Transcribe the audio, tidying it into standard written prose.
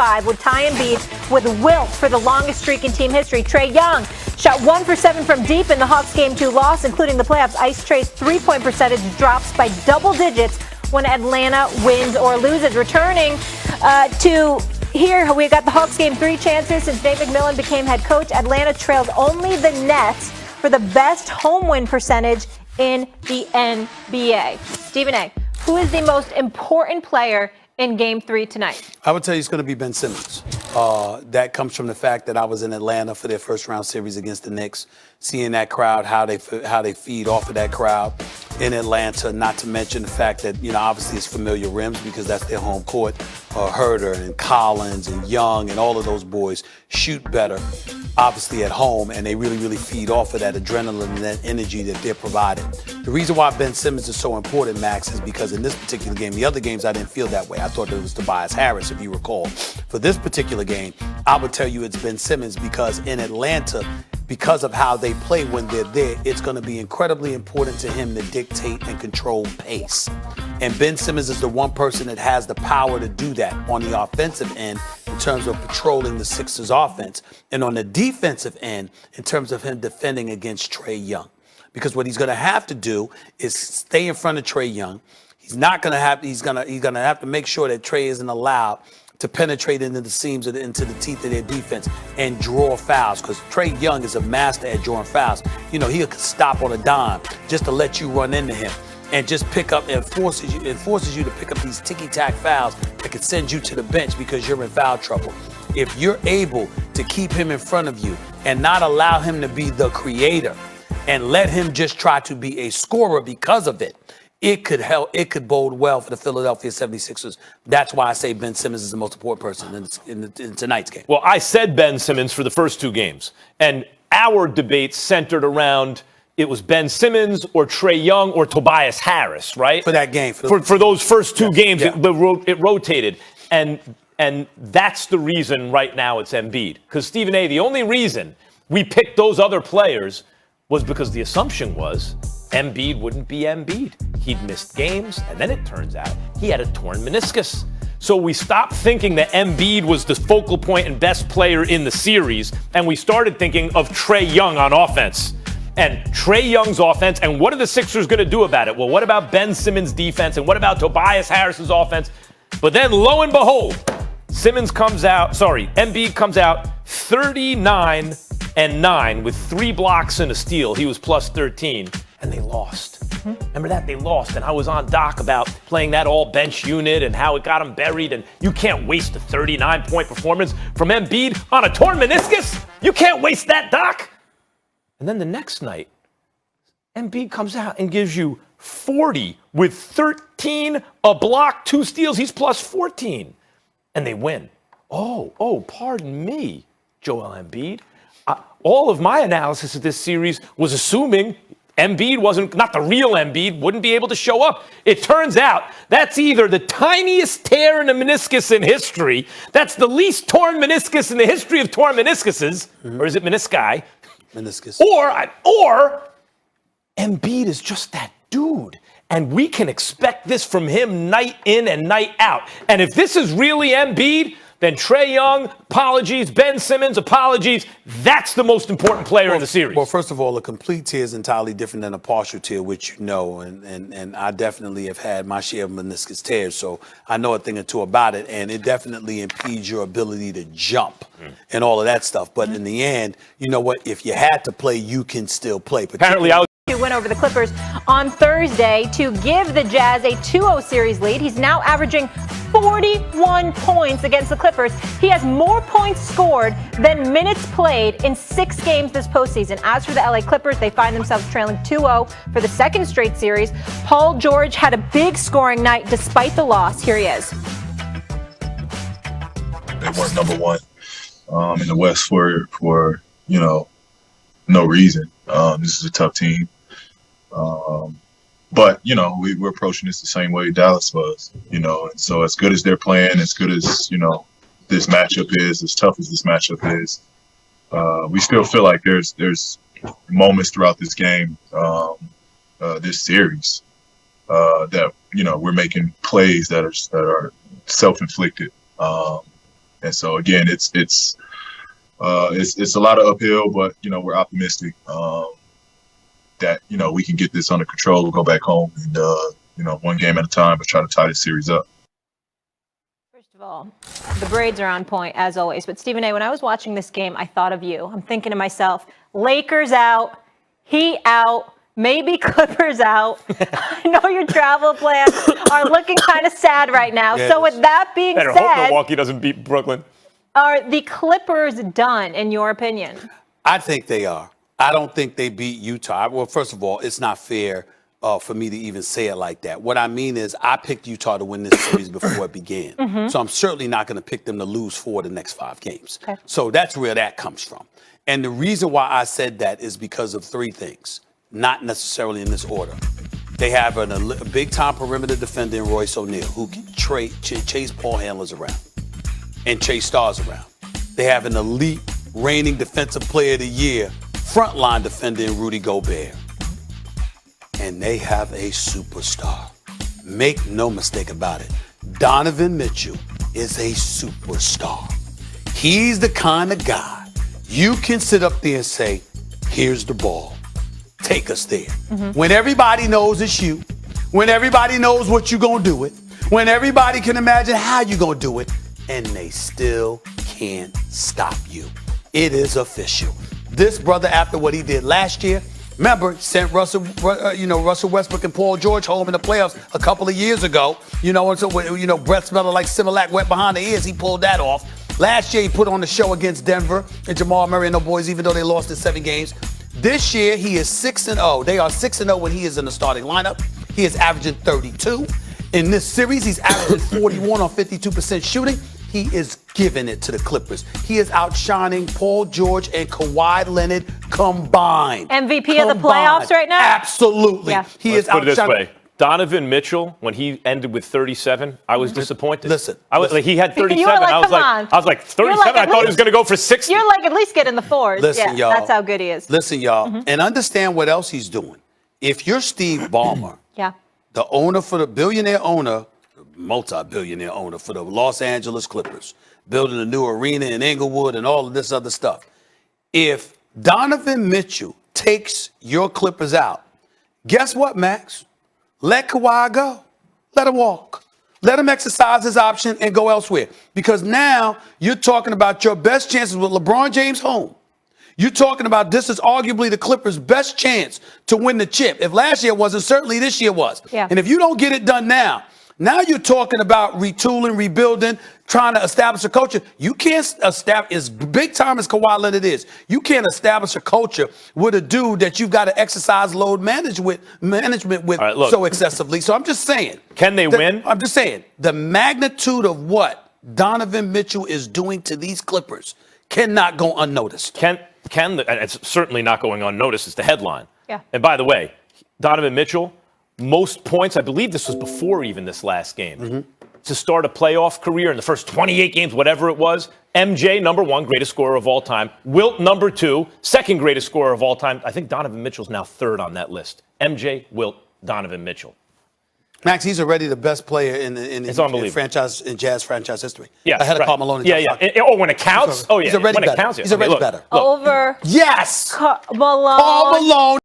5 would tie Embiid with wilt for the longest streak in team history. Trae Young shot 1 for 7 from deep in the Hawks Game 2 loss, including the playoffs. Ice Trae's three-point percentage drops by double digits when Atlanta wins or loses. Returning to here, we got the Hawks Game 3 chances since Nate McMillan became head coach. Atlanta trailed only the Nets for the best home win percentage in the NBA. Stephen A., who is the most important player in Game 3 tonight? I would tell you it's going to be Ben Simmons. That comes from the fact that I was in Atlanta for their first round series against the Knicks, seeing that crowd, how they feed off of that crowd in Atlanta, not to mention the fact that, obviously it's familiar rims because that's their home court. Herder and Collins and Young and all of those boys shoot better, obviously at home, and they really, really feed off of that adrenaline and that energy that they're providing. The reason why Ben Simmons is so important, Max, is because in this particular game, the other games I didn't feel that way. I thought it was Tobias Harris, if you recall. For this particular game, I would tell you it's Ben Simmons because in Atlanta, because of how they play when they're there, it's going to be incredibly important to him to dictate and control pace. And Ben Simmons is the one person that has the power to do that on the offensive end in terms of patrolling the Sixers offense, and on the defensive end in terms of him defending against Trae Young. Because what he's going to have to do is stay in front of Trae Young. He's going to have to make sure that Trae isn't allowed to penetrate into the seams into the teeth of their defense and draw fouls, because Trae Young is a master at drawing fouls. He could stop on a dime just to let you run into him and just pick up and forces you to pick up these ticky-tack fouls that could send you to the bench because you're in foul trouble. If you're able to keep him in front of you and not allow him to be the creator and let him just try to be a scorer because of it, it could bode well for the Philadelphia 76ers. That's why I say Ben Simmons is the most important person in tonight's game. Well, I said Ben Simmons for the first two games, and our debate centered around it was Ben Simmons or Trae Young or Tobias Harris, right? For that game. For those first two games, yeah. it rotated. And that's the reason right now it's Embiid. Because, Stephen A., the only reason we picked those other players was because the assumption was Embiid wouldn't be Embiid. He'd missed games, and then it turns out he had a torn meniscus. So we stopped thinking that Embiid was the focal point and best player in the series, and we started thinking of Trae Young on offense. And Trae Young's offense, and what are the Sixers going to do about it? Well, what about Ben Simmons' defense, and what about Tobias Harris's offense? But then, lo and behold, Embiid comes out 39-9 with 3 blocks and a steal. He was plus 13, and they lost. Remember that? They lost, and I was on Doc about playing that all-bench unit and how it got them buried, and you can't waste a 39-point performance from Embiid on a torn meniscus. You can't waste that, Doc. And then the next night, Embiid comes out and gives you 40 with 13, a block, 2 steals. He's plus 14. And they win. Oh, pardon me, Joel Embiid. All of my analysis of this series was assuming Embiid not the real Embiid, wouldn't be able to show up. It turns out that's either the tiniest tear in a meniscus in history, that's the least torn meniscus in the history of torn meniscuses, or is it menisci? Meniscus. Or Embiid is just that dude. And we can expect this from him night in and night out. And if this is really Embiid, then Trae Young, apologies. Ben Simmons, apologies. That's the most important player in the series. Well, first of all, a complete tear is entirely different than a partial tear, which you know. And I definitely have had my share of meniscus tears, so I know a thing or two about it. And it definitely impedes your ability to jump and all of that stuff. But in the end, you know what? If you had to play, you can still play. Apparently, to win over the Clippers on Thursday to give the Jazz a 2-0 series lead. He's now averaging 41 points against the Clippers. He has more points scored than minutes played in 6 games this postseason. As for the LA Clippers, they find themselves trailing 2-0 for the second straight series. Paul George had a big scoring night despite the loss. Here he is. They weren't number one in the West for no reason. This is a tough team. But, we're approaching this the same way Dallas was, and so as good as they're playing, as good as, this matchup is, as tough as this matchup is, we still feel like there's moments throughout this game, this series, that, we're making plays that are self-inflicted. And so again, it's a lot of uphill, but we're optimistic that we can get this under control. We'll go back home and one game at a time, but try to tie this series up. First of all, the Braids are on point as always. But Stephen A., when I was watching this game, I thought of you. I'm thinking to myself, Lakers out, Heat out, maybe Clippers out. I know your travel plans are looking kind of sad right now. Yes. So with that being Better said, hope Milwaukee doesn't beat Brooklyn. are the Clippers done, in your opinion? I think they are. I don't think they beat Utah. Well, first of all, it's not fair for me to even say it like that. What I mean is I picked Utah to win this series before it began. So I'm certainly not going to pick them to lose 4 of the next 5 games. Okay. So that's where that comes from. And the reason why I said that is because of 3 things, not necessarily in this order. They have a big-time perimeter defender in Royce O'Neal who can chase ball handlers around and chase stars around. They have an elite reigning defensive player of the year, frontline defender in Rudy Gobert. And they have a superstar. Make no mistake about it. Donovan Mitchell is a superstar. He's the kind of guy you can sit up there and say, here's the ball. Take us there. When everybody knows it's you, when everybody knows what you're going to do it, when everybody can imagine how you're going to do it, and they still can't stop you. It is official. This brother, after what he did last year, remember, sent Russell Westbrook and Paul George home in the playoffs a couple of years ago. And so breath smelling like Similac wet behind the ears. He pulled that off. Last year, he put on the show against Denver and Jamal Murray and the boys, even though they lost in 7 games. This year, he is 6-0. They are 6-0 when he is in the starting lineup. He is averaging 32. In this series, he's averaging 41 on 52% shooting. He is giving it to the Clippers. He is outshining Paul George and Kawhi Leonard combined. MVP of the playoffs right now? Absolutely. Yeah. He Let's is put it this outshining. way. Donovan Mitchell, when he ended with 37, I was disappointed. Listen, Like he had 37. You were like, I was come like, on. 37. You're like, I at thought he was least- going to go for 60. You're like, at least get in the 4s. Listen, y'all. That's how good he is. Listen, y'all, and understand what else he's doing. If you're Steve Ballmer, Yeah. the owner for the billionaire owner, multi-billionaire owner for the Los Angeles Clippers, building a new arena in Inglewood and all of this other stuff. If Donovan Mitchell takes your Clippers out, guess what, Max? Let Kawhi go. Let him walk. Let him exercise his option and go elsewhere. Because now you're talking about your best chances with LeBron James home. You're talking about this is arguably the Clippers' best chance to win the chip. If last year wasn't, certainly this year was. Yeah. And if you don't get it done now you're talking about retooling, rebuilding, trying to establish a culture. You can't establish, as big time as Kawhi Leonard is, you can't establish a culture with a dude that you've got to exercise load management with All right, look. so excessively. So I'm just saying. Can they win? I'm just saying. The magnitude of what Donovan Mitchell is doing to these Clippers cannot go unnoticed. And it's certainly not going unnoticed. It's the headline. Yeah. And by the way, Donovan Mitchell, most points, I believe this was before even this last game, to start a playoff career in the first 28 games, whatever it was. MJ, number 1, greatest scorer of all time. Wilt, number 2, second greatest scorer of all time. I think Donovan Mitchell's now 3rd on that list. MJ, Wilt, Donovan Mitchell. Max, he's already the best player in Jazz franchise history. Yeah, ahead of Karl Malone. And John Stockton. When it counts? He's already when better. it counts. He's already look, better. look. Over Yes. Malone. Karl Malone